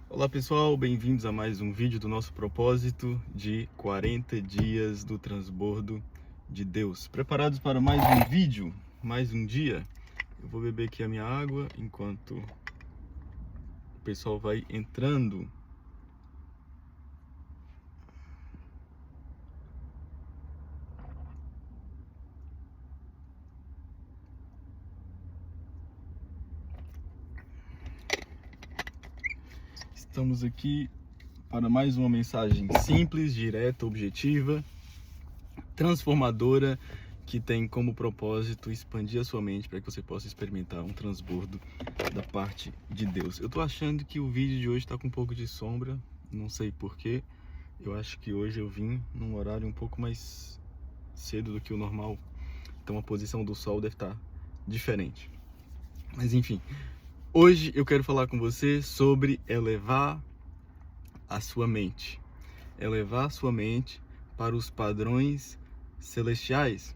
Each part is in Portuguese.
Olá pessoal, bem-vindos a mais um vídeo do nosso propósito de 40 dias do transbordo de Deus. Preparados para mais um vídeo, mais um dia? Eu vou beber aqui a minha água enquanto o pessoal vai entrando. Estamos aqui para mais uma mensagem simples, direta, objetiva, transformadora, que tem como propósito expandir a sua mente para que você possa experimentar um transbordo da parte de Deus. Eu tô achando que o vídeo de hoje está com um pouco de sombra, não sei porquê. Eu acho que hoje eu vim num horário um pouco mais cedo do que o normal, então a posição do sol deve estar diferente. Mas enfim, hoje eu quero falar com você sobre elevar a sua mente. Elevar a sua mente para os padrões celestiais.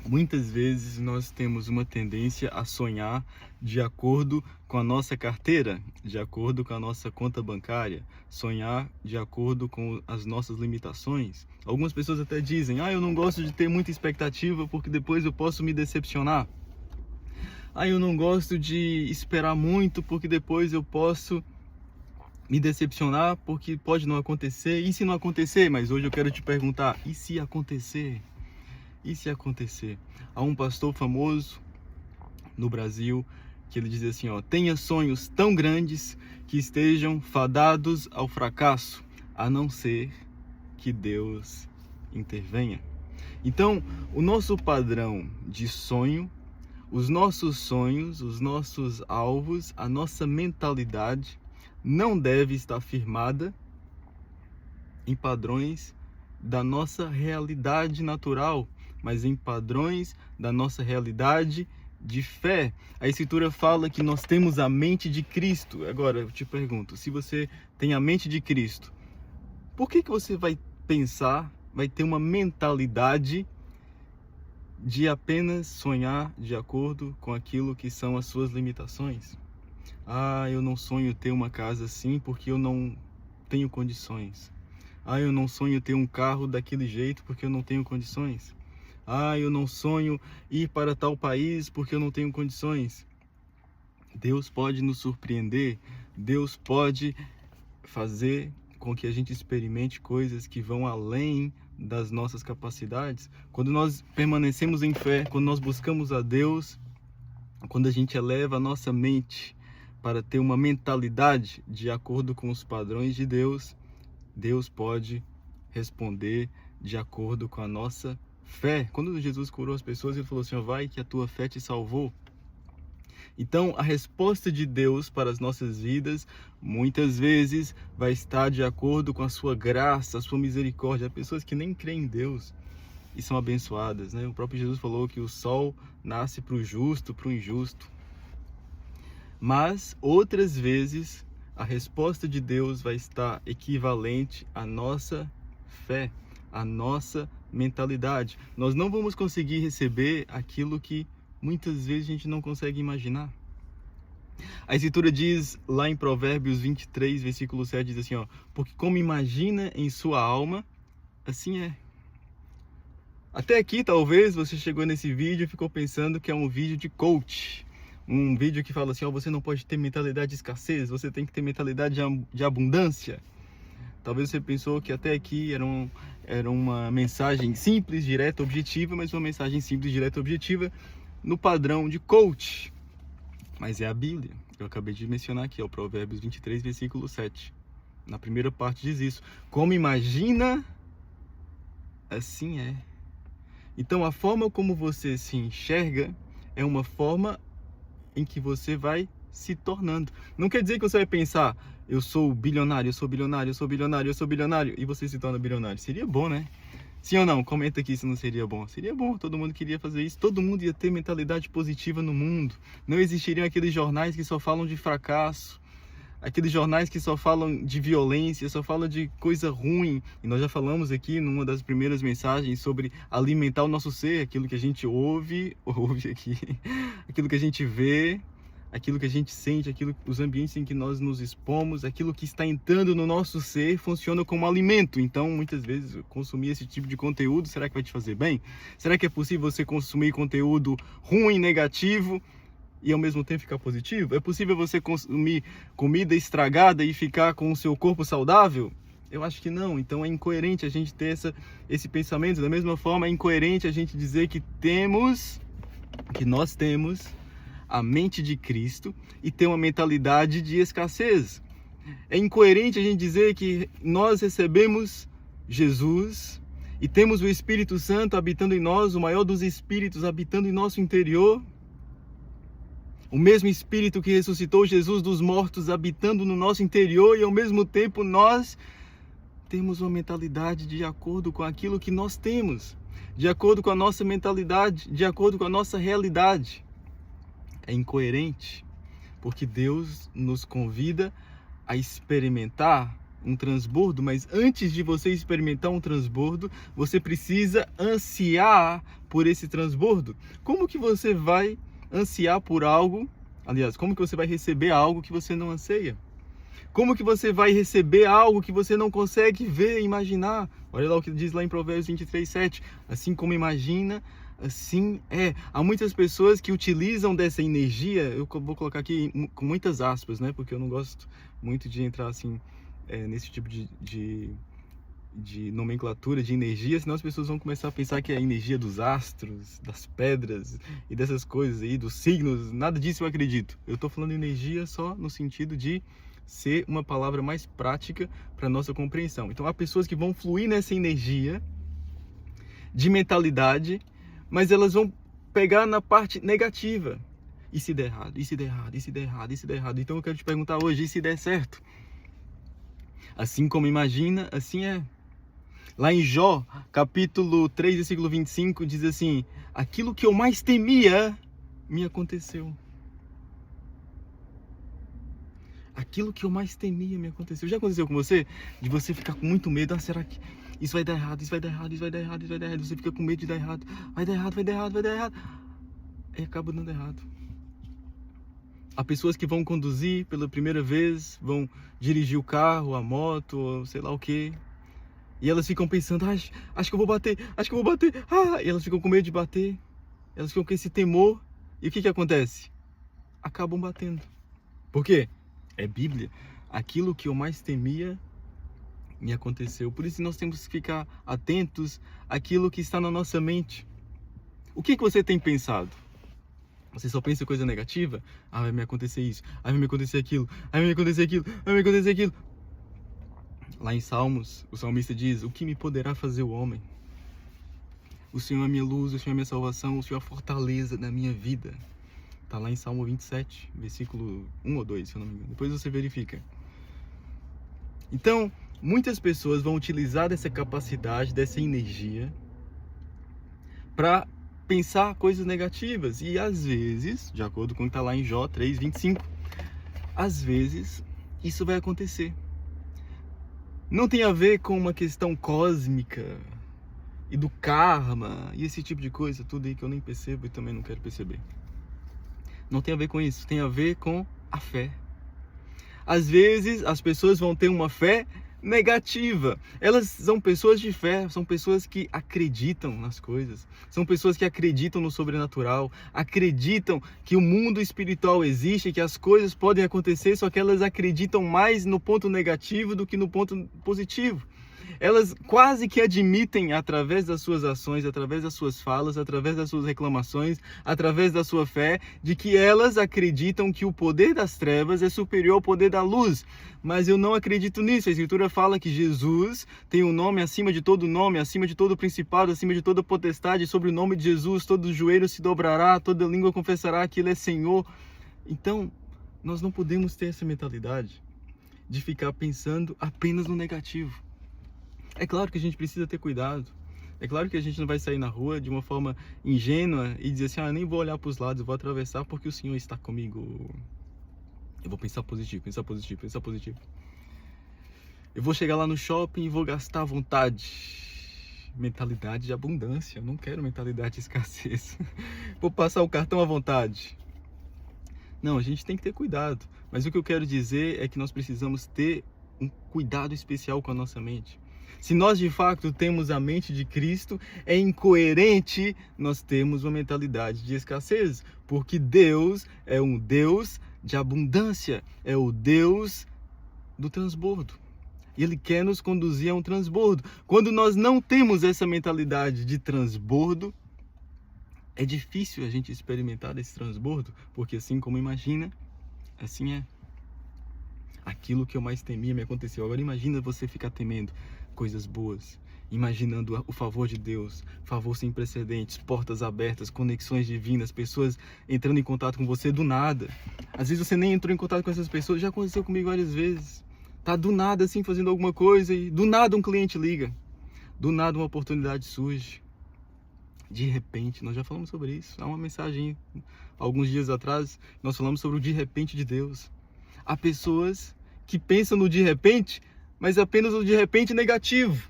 Muitas vezes nós temos uma tendência a sonhar de acordo com a nossa carteira, de acordo com a nossa conta bancária, sonhar de acordo com as nossas limitações. Algumas pessoas até dizem: eu não gosto de ter muita expectativa porque depois eu posso me decepcionar. Eu não gosto de esperar muito porque depois eu posso me decepcionar porque pode não acontecer. E se não acontecer? Mas hoje eu quero te perguntar: e se acontecer? E se acontecer? Há um pastor famoso no Brasil que ele diz assim, tenha sonhos tão grandes que estejam fadados ao fracasso, a não ser que Deus intervenha. Então, o nosso padrão de sonho, os nossos sonhos, os nossos alvos, a nossa mentalidade não deve estar firmada em padrões da nossa realidade natural, mas em padrões da nossa realidade de fé. A Escritura fala que nós temos a mente de Cristo. Agora, eu te pergunto, se você tem a mente de Cristo, por que você vai pensar, vai ter uma mentalidade de apenas sonhar de acordo com aquilo que são as suas limitações? Eu não sonho ter uma casa assim porque eu não tenho condições. Eu não sonho ter um carro daquele jeito porque eu não tenho condições. Eu não sonho ir para tal país porque eu não tenho condições. Deus pode nos surpreender. Deus pode fazer com que a gente experimente coisas que vão além das nossas capacidades. Quando nós permanecemos em fé, quando nós buscamos a Deus, quando a gente eleva a nossa mente para ter uma mentalidade de acordo com os padrões de Deus, Deus pode responder de acordo com a nossa fé. Quando Jesus curou as pessoas, ele falou assim, vai que a tua fé te salvou. Então, a resposta de Deus para as nossas vidas, muitas vezes, vai estar de acordo com a sua graça, a sua misericórdia. Há pessoas que nem creem em Deus e são abençoadas, né? O próprio Jesus falou que o sol nasce para o justo, para o injusto. Mas, outras vezes, a resposta de Deus vai estar equivalente à nossa fé, à nossa mentalidade. Nós não vamos conseguir receber aquilo que muitas vezes a gente não consegue imaginar. A Escritura diz lá em Provérbios 23, versículo 7, diz assim, porque como imagina em sua alma, assim é. Até aqui, talvez, você chegou nesse vídeo e ficou pensando que é um vídeo de coach. Um vídeo que fala assim, você não pode ter mentalidade de escassez, você tem que ter mentalidade de abundância. Talvez você pensou que até aqui era uma mensagem simples, direta, objetiva, mas uma mensagem simples, direta, objetiva no padrão de coach. Mas é a Bíblia. Eu acabei de mencionar aqui, o Provérbios 23, versículo 7. Na primeira parte diz isso. Como imagina, assim é. Então a forma como você se enxerga é uma forma em que você vai se tornando. Não quer dizer que você vai pensar, eu sou bilionário, eu sou bilionário, eu sou bilionário, eu sou bilionário, e você se torna bilionário. Seria bom, né? Sim ou não? Comenta aqui se não seria bom. Seria bom, todo mundo queria fazer isso. Todo mundo ia ter mentalidade positiva no mundo. Não existiriam aqueles jornais que só falam de fracasso, aqueles jornais que só falam de violência, só falam de coisa ruim. E nós já falamos aqui numa das primeiras mensagens sobre alimentar o nosso ser, aquilo que a gente ouve aqui, aquilo que a gente vê, aquilo que a gente sente, os ambientes em que nós nos expomos, aquilo que está entrando no nosso ser funciona como alimento. Então, muitas vezes, consumir esse tipo de conteúdo, será que vai te fazer bem? Será que é possível você consumir conteúdo ruim, negativo, e ao mesmo tempo ficar positivo? É possível você consumir comida estragada e ficar com o seu corpo saudável? Eu acho que não. Então é incoerente a gente ter esse pensamento. Da mesma forma, é incoerente a gente dizer que nós temos a mente de Cristo e ter uma mentalidade de escassez. É incoerente a gente dizer que nós recebemos Jesus e temos o Espírito Santo habitando em nós, o maior dos espíritos habitando em nosso interior. O mesmo Espírito que ressuscitou Jesus dos mortos habitando no nosso interior, e ao mesmo tempo nós temos uma mentalidade de acordo com aquilo que nós temos, de acordo com a nossa mentalidade, de acordo com a nossa realidade. É incoerente, porque Deus nos convida a experimentar um transbordo, mas antes de você experimentar um transbordo, você precisa ansiar por esse transbordo. Como que você vai ansiar por algo? Aliás, como que você vai receber algo que você não anseia? Como que você vai receber algo que você não consegue ver e imaginar? Olha lá o que diz lá em Provérbios 23:7. Assim como imagina, assim é. Há muitas pessoas que utilizam dessa energia, eu vou colocar aqui com muitas aspas, né? Porque eu não gosto muito de entrar assim nesse tipo de nomenclatura de energia, senão as pessoas vão começar a pensar que é a energia dos astros, das pedras e dessas coisas aí, dos signos. Nada disso eu acredito. Eu estou falando energia só no sentido de ser uma palavra mais prática para nossa compreensão. Então há pessoas que vão fluir nessa energia de mentalidade, mas elas vão pegar na parte negativa. E se der errado? E se der errado? E se der errado? E se der errado? Então eu quero te perguntar hoje, e se der certo? Assim como imagina, assim é. Lá em Jó, capítulo 3, versículo 25, diz assim: aquilo que eu mais temia me aconteceu. Aquilo que eu mais temia me aconteceu. Já aconteceu com você? De você ficar com muito medo. Ah, será que isso vai dar errado? Isso vai dar errado? Isso vai dar errado? Isso vai dar errado? Você fica com medo de dar errado. Vai dar errado, vai dar errado, vai dar errado. E acaba dando errado. Há pessoas que vão conduzir pela primeira vez, vão dirigir o carro, a moto, ou sei lá o quê. E elas ficam pensando, acho que eu vou bater, acho que eu vou bater. E elas ficam com medo de bater. Elas ficam com esse temor. E o que acontece? Acabam batendo. Por quê? É Bíblia. Aquilo que eu mais temia me aconteceu. Por isso nós temos que ficar atentos àquilo que está na nossa mente. O que você tem pensado? Você só pensa em coisa negativa? Vai me acontecer isso, vai me acontecer aquilo, vai me acontecer aquilo, vai me acontecer aquilo. Lá em Salmos, o salmista diz: o que me poderá fazer o homem? O Senhor é minha luz, o Senhor é minha salvação, o Senhor é a fortaleza da minha vida. Está lá em Salmo 27, versículo 1 ou 2, se eu não me engano. Depois você verifica. Então, muitas pessoas vão utilizar dessa capacidade, dessa energia, para pensar coisas negativas. E às vezes, de acordo com o que está lá em Jó 3:25, às vezes isso vai acontecer. Não tem a ver com uma questão cósmica e do karma e esse tipo de coisa, tudo aí que eu nem percebo e também não quero perceber. Não tem a ver com isso, tem a ver com a fé. Às vezes as pessoas vão ter uma fé negativa. Elas são pessoas de fé, são pessoas que acreditam nas coisas, são pessoas que acreditam no sobrenatural, acreditam que o mundo espiritual existe, que as coisas podem acontecer, só que elas acreditam mais no ponto negativo do que no ponto positivo. Elas quase que admitem, através das suas ações, através das suas falas, através das suas reclamações, através da sua fé, de que elas acreditam que o poder das trevas é superior ao poder da luz. Mas eu não acredito nisso. A Escritura fala que Jesus tem um nome acima de todo nome, acima de todo principado, acima de toda potestade. Sobre o nome de Jesus, todo joelho se dobrará, toda língua confessará que Ele é Senhor. Então, nós não podemos ter essa mentalidade de ficar pensando apenas no negativo. É claro que a gente precisa ter cuidado. É claro que a gente não vai sair na rua de uma forma ingênua e dizer assim: eu nem vou olhar para os lados, eu vou atravessar porque o Senhor está comigo. Eu vou pensar positivo, pensar positivo, pensar positivo. Eu vou chegar lá no shopping e vou gastar à vontade. Mentalidade de abundância. Eu não quero mentalidade de escassez. Vou passar o cartão à vontade. Não, a gente tem que ter cuidado. Mas o que eu quero dizer é que nós precisamos ter um cuidado especial com a nossa mente. Se nós de fato temos a mente de Cristo, é incoerente nós termos uma mentalidade de escassez, porque Deus é um Deus de abundância, é o Deus do transbordo. E Ele quer nos conduzir a um transbordo. Quando nós não temos essa mentalidade de transbordo, é difícil a gente experimentar esse transbordo, porque assim como imagina, assim é. Aquilo que eu mais temia me aconteceu. Agora imagina você ficar temendo coisas boas, imaginando o favor de Deus, favor sem precedentes, portas abertas, conexões divinas, pessoas entrando em contato com você do nada. Às vezes você nem entrou em contato com essas pessoas, já aconteceu comigo várias vezes. Tá do nada assim fazendo alguma coisa e do nada um cliente liga. Do nada uma oportunidade surge. De repente, nós já falamos sobre isso. Há uma mensagem alguns dias atrás, nós falamos sobre o de repente de Deus. Há pessoas que pensam no de repente, mas apenas no de repente negativo.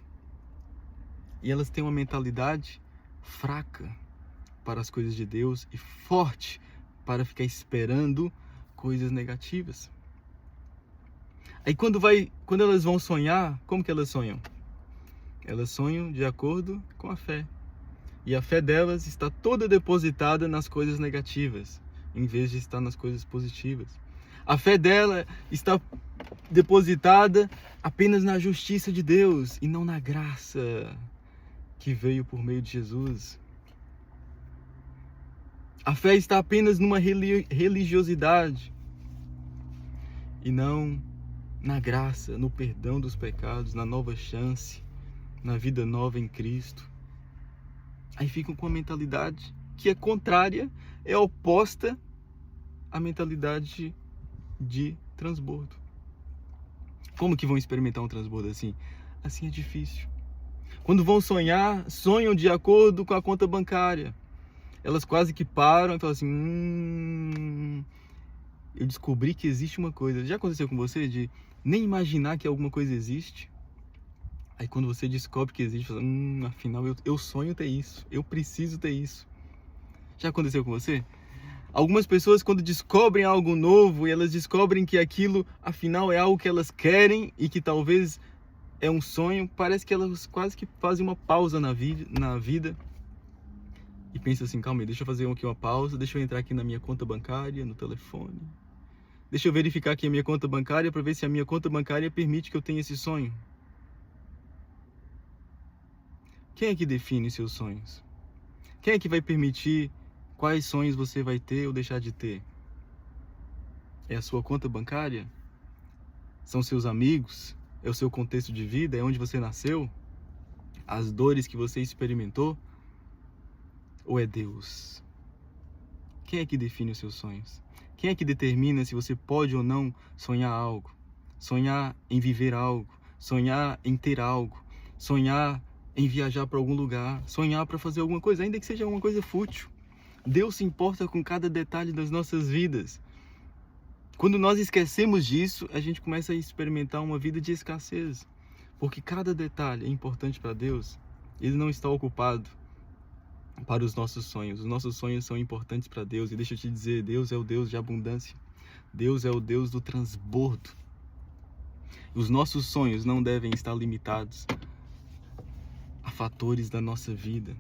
E elas têm uma mentalidade fraca para as coisas de Deus e forte para ficar esperando coisas negativas. Aí quando elas vão sonhar, como que elas sonham? Elas sonham de acordo com a fé. E a fé delas está toda depositada nas coisas negativas, em vez de estar nas coisas positivas. A fé dela está depositada apenas na justiça de Deus e não na graça que veio por meio de Jesus. A fé está apenas numa religiosidade e não na graça, no perdão dos pecados, na nova chance, na vida nova em Cristo. Aí ficam com a mentalidade que é contrária, é oposta à mentalidade de transbordo. Como que vão experimentar um transbordo assim? Assim é difícil. Quando vão sonhar, sonham de acordo com a conta bancária. Elas quase que param e falam assim, eu descobri que existe uma coisa. Já aconteceu com você de nem imaginar que alguma coisa existe? Aí quando você descobre que existe, fala, afinal eu sonho ter isso, eu preciso ter isso. Já aconteceu com você? Algumas pessoas quando descobrem algo novo e elas descobrem que aquilo afinal é algo que elas querem e que talvez é um sonho, parece que elas quase que fazem uma pausa na vida e pensam assim, calma aí, deixa eu fazer aqui uma pausa, deixa eu entrar aqui na minha conta bancária, no telefone. Deixa eu verificar aqui a minha conta bancária para ver se a minha conta bancária permite que eu tenha esse sonho. Quem é que define seus sonhos? Quem é que vai permitir quais sonhos você vai ter ou deixar de ter? É a sua conta bancária? São seus amigos? É o seu contexto de vida? É onde você nasceu? As dores que você experimentou? Ou é Deus? Quem é que define os seus sonhos? Quem é que determina se você pode ou não sonhar algo? Sonhar em viver algo? Sonhar em ter algo? Sonhar em viajar para algum lugar, sonhar para fazer alguma coisa, ainda que seja alguma coisa fútil. Deus se importa com cada detalhe das nossas vidas. Quando nós esquecemos disso, a gente começa a experimentar uma vida de escassez, porque cada detalhe é importante para Deus. Ele não está ocupado para os nossos sonhos. Os nossos sonhos são importantes para Deus. E deixa eu te dizer, Deus é o Deus de abundância. Deus é o Deus do transbordo. Os nossos sonhos não devem estar limitados a fatores da nossa vida.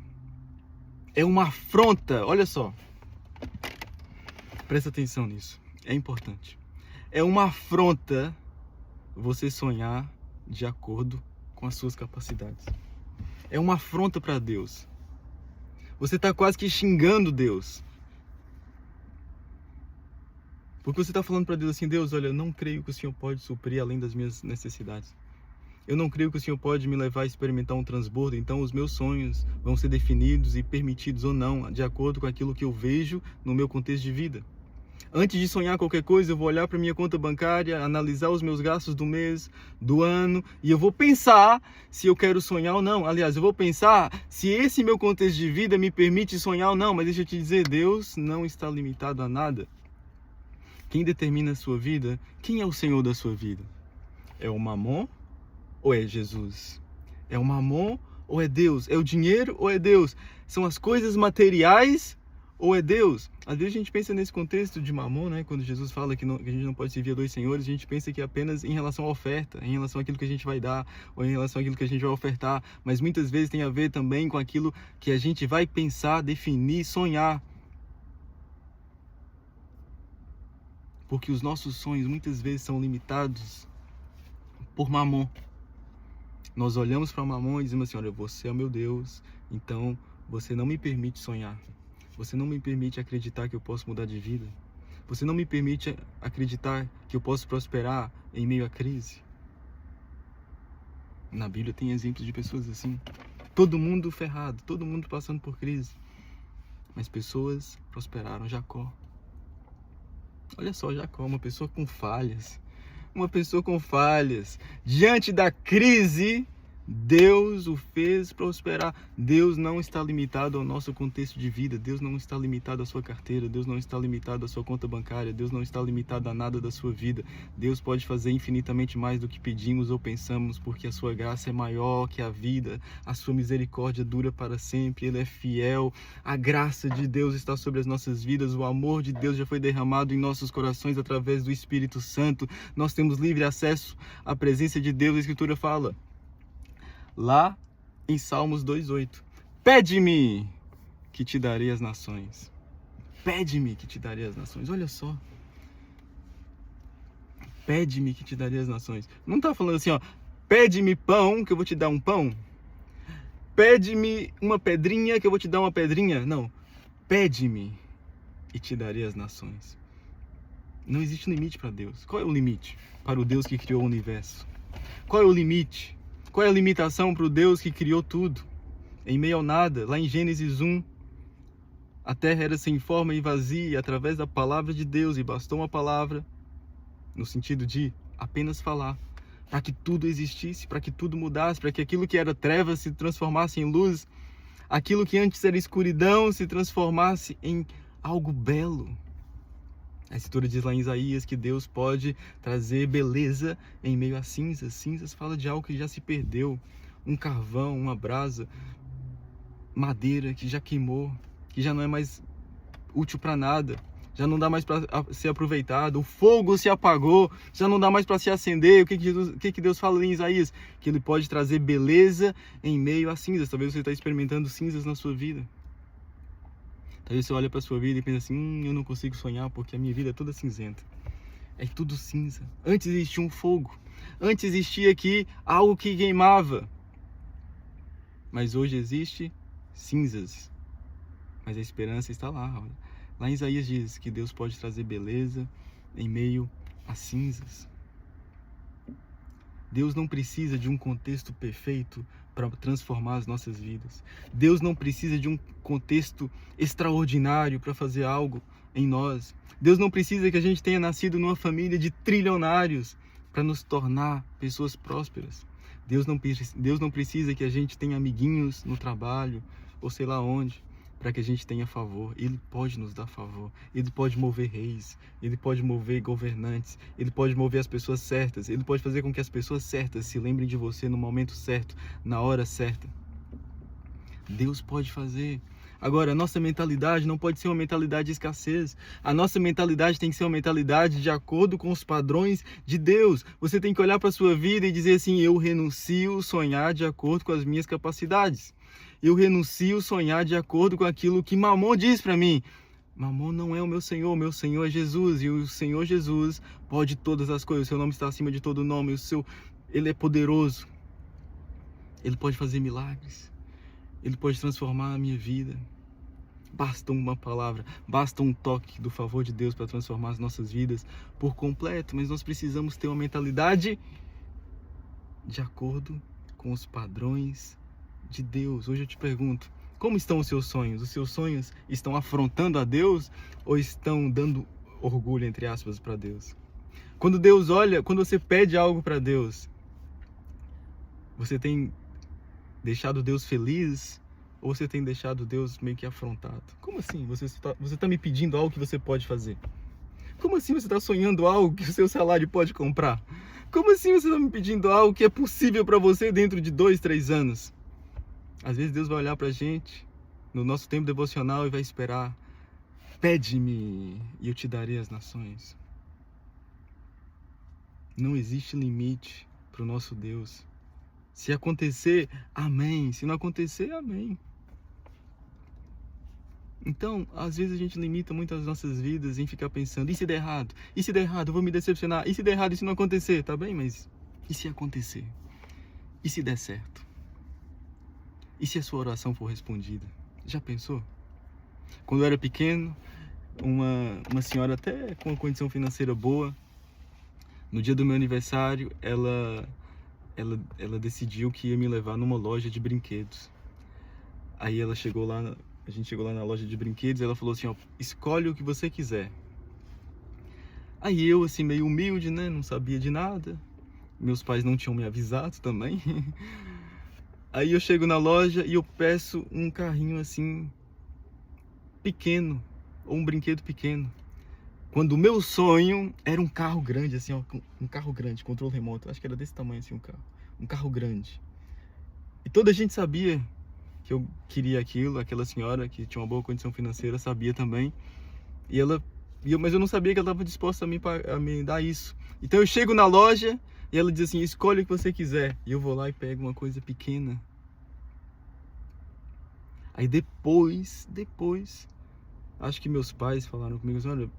É uma afronta, olha só. Presta atenção nisso, é importante. É uma afronta você sonhar de acordo com as suas capacidades. É uma afronta para Deus. Você está quase que xingando Deus. Porque você está falando para Deus assim, Deus, olha, eu não creio que o Senhor pode suprir além das minhas necessidades. Eu não creio que o Senhor pode me levar a experimentar um transbordo, então os meus sonhos vão ser definidos e permitidos ou não, de acordo com aquilo que eu vejo no meu contexto de vida. Antes de sonhar qualquer coisa, eu vou olhar para minha conta bancária, analisar os meus gastos do mês, do ano, e eu vou pensar se eu quero sonhar ou não. Aliás, eu vou pensar se esse meu contexto de vida me permite sonhar ou não, mas deixa eu te dizer, Deus não está limitado a nada. Quem determina a sua vida, quem é o Senhor da sua vida? É o Mamon? Ou é Jesus? É o Mamon ou é Deus? É o dinheiro ou é Deus? São as coisas materiais ou é Deus? Às vezes a gente pensa nesse contexto de mamon, né? Quando Jesus fala que a gente não pode servir a 2 senhores, a gente pensa que é apenas em relação à oferta, em relação àquilo que a gente vai dar, ou em relação àquilo que a gente vai ofertar, mas muitas vezes tem a ver também com aquilo que a gente vai pensar, definir, sonhar. Porque os nossos sonhos muitas vezes são limitados por mamon. Nós olhamos para mamon e dizemos assim, olha, você é o meu Deus, então você não me permite sonhar. Você não me permite acreditar que eu posso mudar de vida. Você não me permite acreditar que eu posso prosperar em meio à crise. Na Bíblia tem exemplos de pessoas assim. Todo mundo ferrado, todo mundo passando por crise. Mas pessoas prosperaram. Jacó. Olha só, Jacó, uma pessoa com falhas. Uma pessoa com falhas. Diante da crise, Deus o fez prosperar. Deus não está limitado ao nosso contexto de vida. Deus não está limitado à sua carteira. Deus não está limitado à sua conta bancária. Deus não está limitado a nada da sua vida. Deus pode fazer infinitamente mais do que pedimos ou pensamos, porque a sua graça é maior que a vida. A sua misericórdia dura para sempre. Ele é fiel. A graça de Deus está sobre as nossas vidas. O amor de Deus já foi derramado em nossos corações através do Espírito Santo. Nós temos livre acesso à presença de Deus. A Escritura fala lá em Salmos 2:8, pede-me que te darei as nações. Pede-me que te darei as nações. Olha só. Pede-me que te darei as nações. Não está falando assim, ó, pede-me pão que eu vou te dar um pão. Pede-me uma pedrinha que eu vou te dar uma pedrinha. Não. Pede-me e te darei as nações. Não existe limite para Deus. Qual é o limite para o Deus que criou o universo? Qual é o limite? Qual é a limitação para o Deus que criou tudo? Em meio ao nada, lá em Gênesis 1, a terra era sem forma e vazia, e através da palavra de Deus, e bastou uma palavra, no sentido de apenas falar, para que tudo existisse, para que tudo mudasse, para que aquilo que era trevas se transformasse em luz, aquilo que antes era escuridão se transformasse em algo belo. A Escritura diz lá em Isaías que Deus pode trazer beleza em meio a cinzas. Cinzas fala de algo que já se perdeu. Um carvão, uma brasa, madeira que já queimou, que já não é mais útil para nada. Já não dá mais para ser aproveitado. O fogo se apagou, já não dá mais para se acender. O que Deus fala em Isaías? Que Ele pode trazer beleza em meio a cinzas. Talvez você está experimentando cinzas na sua vida. Talvez você olha para a sua vida e pensa assim, eu não consigo sonhar porque a minha vida é toda cinzenta. É tudo cinza. Antes existia um fogo. Antes existia aqui algo que queimava. Mas hoje existe cinzas. Mas a esperança está lá. Olha. Lá em Isaías diz que Deus pode trazer beleza em meio a cinzas. Deus não precisa de um contexto perfeito para transformar as nossas vidas. Deus não precisa de um contexto extraordinário para fazer algo em nós. Deus não precisa que a gente tenha nascido numa família de trilionários para nos tornar pessoas prósperas. Deus não precisa que a gente tenha amiguinhos no trabalho ou sei lá onde para que a gente tenha favor. Ele pode nos dar favor. Ele pode mover reis. Ele pode mover governantes. Ele pode mover as pessoas certas. Ele pode fazer com que as pessoas certas se lembrem de você no momento certo, na hora certa. Deus pode fazer. Agora, a nossa mentalidade não pode ser uma mentalidade de escassez. A nossa mentalidade tem que ser uma mentalidade de acordo com os padrões de Deus. Você tem que olhar para a sua vida e dizer assim, eu renuncio a sonhar de acordo com as minhas capacidades. Eu renuncio a sonhar de acordo com aquilo que Mamon diz para mim. Mamon não é o meu Senhor é Jesus. E o Senhor Jesus pode todas as coisas. O seu nome está acima de todo nome. Ele é poderoso. Ele pode fazer milagres. Ele pode transformar a minha vida. Basta uma palavra, basta um toque do favor de Deus para transformar as nossas vidas por completo. Mas nós precisamos ter uma mentalidade de acordo com os padrões de Deus. Hoje eu te pergunto, como estão os seus sonhos? Os seus sonhos estão afrontando a Deus ou estão dando orgulho, entre aspas, para Deus? Quando Deus olha, quando você pede algo para Deus, você tem deixado Deus feliz ou você tem deixado Deus meio que afrontado? Como assim? Você está me pedindo algo que você pode fazer? Como assim você está sonhando algo que o seu salário pode comprar? Como assim você está me pedindo algo que é possível para você dentro de 2, 3 anos? Às vezes Deus vai olhar para a gente no nosso tempo devocional e vai esperar Pede-me e eu te darei as nações. Não existe limite para o nosso Deus. Se acontecer, amém. Se não acontecer, amém. Então, às vezes a gente limita muito as nossas vidas em ficar pensando, e se der errado? E se der errado, eu vou me decepcionar. E se der errado, e se não acontecer? Tá bem, mas e se acontecer? E se der certo? E se a sua oração for respondida? Já pensou? Quando eu era pequeno, uma senhora até com uma condição financeira boa, no dia do meu aniversário, ela decidiu que ia me levar numa loja de brinquedos. Aí ela chegou lá, a gente chegou lá na loja de brinquedos e ela falou assim, ó, escolhe o que você quiser. Aí eu, assim, meio humilde, né, não sabia de nada. Meus pais não tinham me avisado também. Aí eu chego na loja e eu peço um carrinho, assim, pequeno, ou um brinquedo pequeno. Quando o meu sonho era um carro grande, assim, ó, um carro grande, controle remoto. Acho que era desse tamanho, assim, um carro grande. E toda a gente sabia que eu queria aquilo, aquela senhora que tinha uma boa condição financeira sabia também. Mas eu não sabia que ela estava disposta a me dar isso. Então eu chego na loja e ela diz assim, escolhe o que você quiser. E eu vou lá e pego uma coisa pequena. Aí depois, acho que meus pais falaram comigo assim, olha,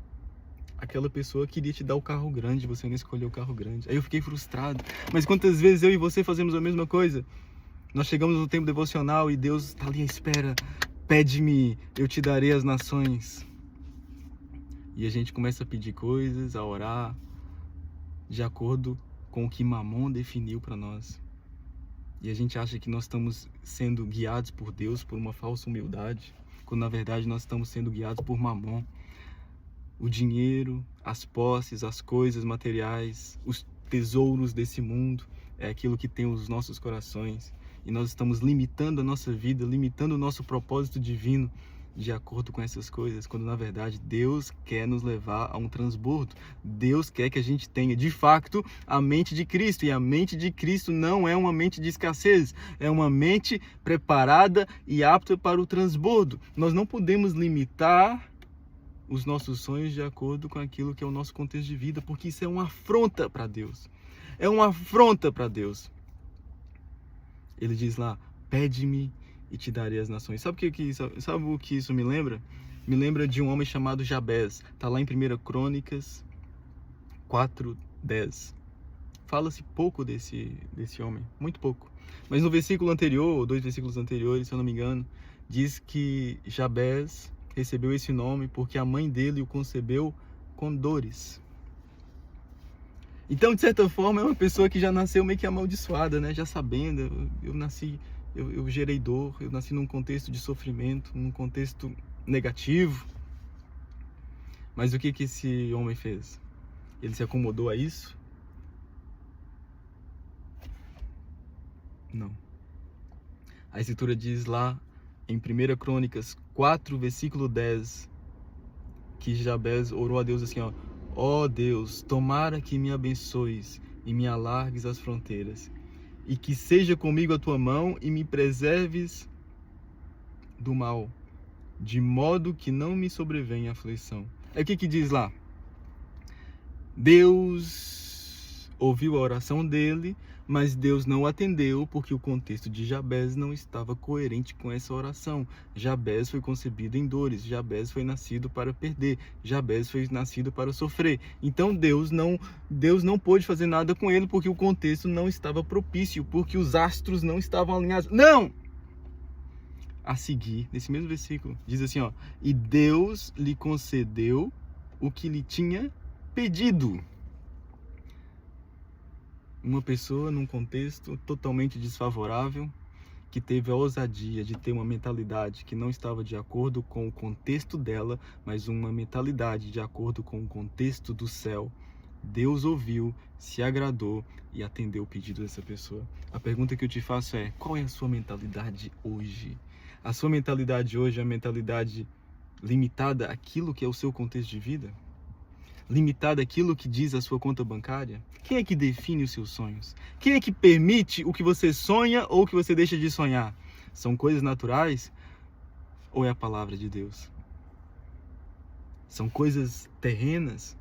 aquela pessoa queria te dar o carro grande, você não escolheu o carro grande. Aí eu fiquei frustrado. Mas quantas vezes eu e você fazemos a mesma coisa? Nós chegamos no tempo devocional e Deus está ali à espera. Pede-me, eu te darei as nações. E a gente começa a pedir coisas, a orar, de acordo com o que Mamon definiu para nós. E a gente acha que nós estamos sendo guiados por Deus por uma falsa humildade, quando na verdade nós estamos sendo guiados por Mamon. O dinheiro, as posses, as coisas materiais, os tesouros desse mundo é aquilo que tem os nossos corações. E nós estamos limitando a nossa vida, limitando o nosso propósito divino de acordo com essas coisas, quando na verdade Deus quer nos levar a um transbordo. Deus quer que a gente tenha, de fato, a mente de Cristo. E a mente de Cristo não é uma mente de escassez, é uma mente preparada e apta para o transbordo. Nós não podemos limitar os nossos sonhos de acordo com aquilo que é o nosso contexto de vida, porque isso é uma afronta para Deus. É uma afronta para Deus. Ele diz lá, pede-me e te darei as nações. Sabe o que isso me lembra? Me lembra de um homem chamado Jabez. Está lá em 1 Crônicas 4:10. Fala-se pouco desse homem, muito pouco. Mas no versículo anterior, ou 2 versículos anteriores, se eu não me engano, diz que Jabez recebeu esse nome porque a mãe dele o concebeu com dores. Então, de certa forma, é uma pessoa que já nasceu meio que amaldiçoada, né? Já sabendo, eu gerei dor, eu nasci num contexto de sofrimento, num contexto negativo. Mas o que esse homem fez? Ele se acomodou a isso? Não. A Escritura diz lá em 1 Crônicas 4, versículo 10, que Jabez orou a Deus assim, ó, ó Deus, tomara que me abençoes e me alargues as fronteiras, e que seja comigo a tua mão e me preserves do mal, de modo que não me sobrevenha aflição. É o que diz lá? Deus ouviu a oração dele, mas Deus não atendeu porque o contexto de Jabez não estava coerente com essa oração. Jabez foi concebido em dores, Jabez foi nascido para perder, Jabez foi nascido para sofrer. Então Deus não pôde fazer nada com ele porque o contexto não estava propício, porque os astros não estavam alinhados. Não! A seguir, nesse mesmo versículo, diz assim, ó, e Deus lhe concedeu o que lhe tinha pedido. Uma pessoa num contexto totalmente desfavorável, que teve a ousadia de ter uma mentalidade que não estava de acordo com o contexto dela, mas uma mentalidade de acordo com o contexto do céu. Deus ouviu, se agradou e atendeu o pedido dessa pessoa. A pergunta que eu te faço é, qual é a sua mentalidade hoje? A sua mentalidade hoje é a mentalidade limitada àquilo que é o seu contexto de vida? Limitada àquilo que diz a sua conta bancária? Quem é que define os seus sonhos? Quem é que permite o que você sonha ou o que você deixa de sonhar? São coisas naturais ou é a palavra de Deus? São coisas terrenas?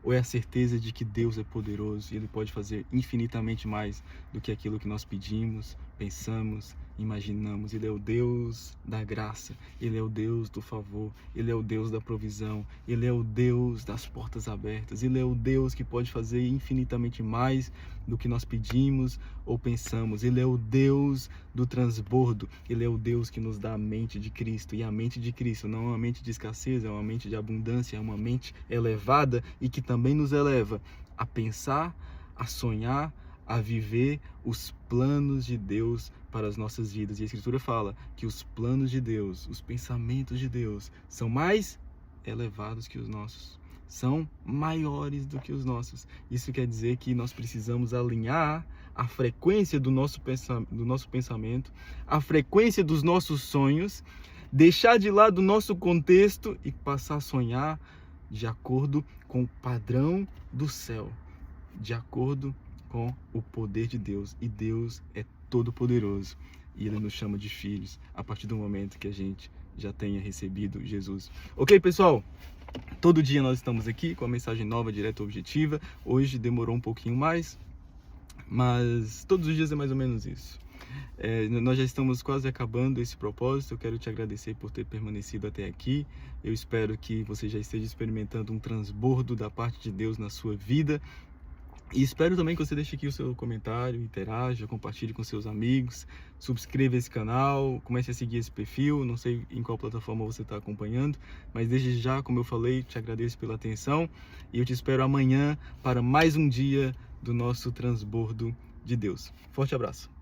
Ou é a certeza de que Deus é poderoso e Ele pode fazer infinitamente mais do que aquilo que nós pedimos, pensamos, imaginamos? Ele é o Deus da graça, Ele é o Deus do favor, Ele é o Deus da provisão, Ele é o Deus das portas abertas, Ele é o Deus que pode fazer infinitamente mais do que nós pedimos ou pensamos. Ele é o Deus do transbordo, Ele é o Deus que nos dá a mente de Cristo, e a mente de Cristo não é uma mente de escassez, é uma mente de abundância, é uma mente elevada e que também nos eleva a pensar, a sonhar, a viver os planos de Deus para as nossas vidas. E a Escritura fala que os planos de Deus, os pensamentos de Deus são mais elevados que os nossos, são maiores do que os nossos. Isso quer dizer que nós precisamos alinhar a frequência do nosso pensamento, a frequência dos nossos sonhos, deixar de lado o nosso contexto e passar a sonhar de acordo com o padrão do céu, de acordo com o poder de Deus. E Deus é todo poderoso e Ele nos chama de filhos a partir do momento que a gente já tenha recebido Jesus. Ok, pessoal? Todo dia nós estamos aqui com a mensagem nova, direta, objetiva. Hoje demorou um pouquinho mais, mas todos os dias é mais ou menos isso. Nós já estamos quase acabando esse propósito. Eu quero te agradecer por ter permanecido até aqui. Eu espero que você já esteja experimentando um transbordo da parte de Deus na sua vida. E espero também que você deixe aqui o seu comentário, interaja, compartilhe com seus amigos, subscreva esse canal, comece a seguir esse perfil. Não sei em qual plataforma você está acompanhando, mas desde já, como eu falei, te agradeço pela atenção e eu te espero amanhã para mais um dia do nosso transbordo de Deus. Forte abraço!